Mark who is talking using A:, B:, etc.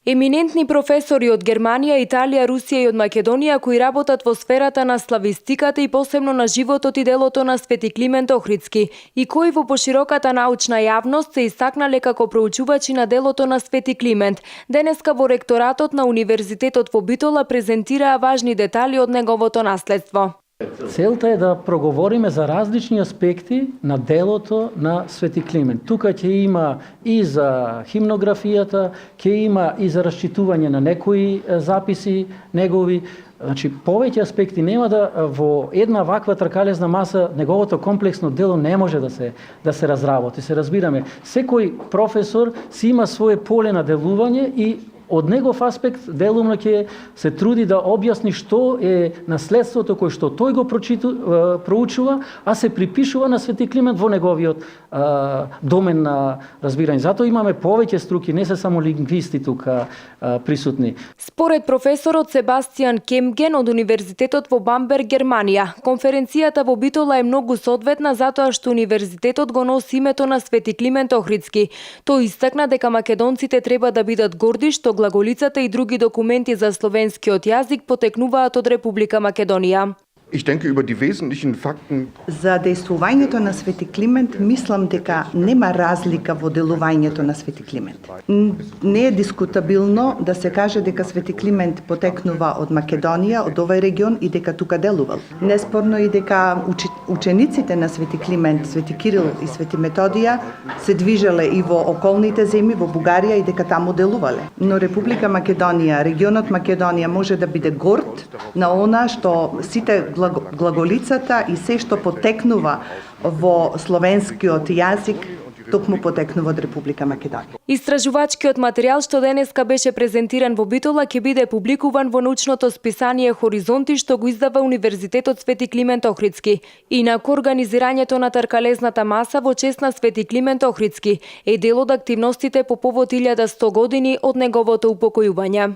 A: Еминентни професори од Германија, Италија, Русија и од Македонија кои работат во сферата на славистиката и посебно на животот и делото на Свети Климент Охридски и кои во пошироката научна јавност се истакнале како проучувачи на делото на Свети Климент, денеска во ректоратот на Универзитетот во Битола презентираа важни детали од неговото наследство.
B: Целта е да проговориме за различни аспекти на делото на Свети Климент. Тука ќе има и за химнографијата, ќе има и за расчитување на некои записи негови. Значи, повеќе аспекти нема да во една ваква тркалезна маса неговото комплексно дело не може да се разработи. Се разбираме, секој професор си има свое поле на делување и од негов аспект делумно ќе се труди да објасни што е наследството кој што тој го проучува, а се припишува на Свети Климент во неговиот домен на разбирање. Затоа имаме повеќе струки, не се само лингвисти тука присутни.
A: Според професорот Себастијан Кемген од Универзитетот во Бамберг, Германија, конференцијата во Битола е многу соодветна затоа што универзитетот го носи името на Свети Климент Охридски. Тој истакна дека македонците треба да бидат горди што глаголицата и други документи за словенскиот јазик потекнуваат од Република Македонија.
C: Ich denke, über die wesentlichen Fakten.
D: За дејствувањето на Свети Климент мислам дека нема разлика во делувањето на Свети Климент. Не е дискутабилно да се каже дека Свети Климент потекнува од Македонија, од овој регион и дека тука делувал. Неспорно и дека учениците на Свети Климент, Свети Кирил и Свети Методија се движеле и во околните земји, во Бугарија и дека таму делувале. Но Република Македонија, регионот Македонија може да биде горд на она што сите глаголицата и се што потекнува во словенскиот јазик токму потекнува од Република Македонија.
A: Истражувачкиот материјал што денеска беше презентиран во Битола ќе биде публикуван во научното списание Хоризонти што го издава Универзитетот Свети Климент Охридски. Инаку организирањето на тркалезната маса во чест на Свети Климент Охридски е дел од активностите по повод 1100 години од неговото упокојување.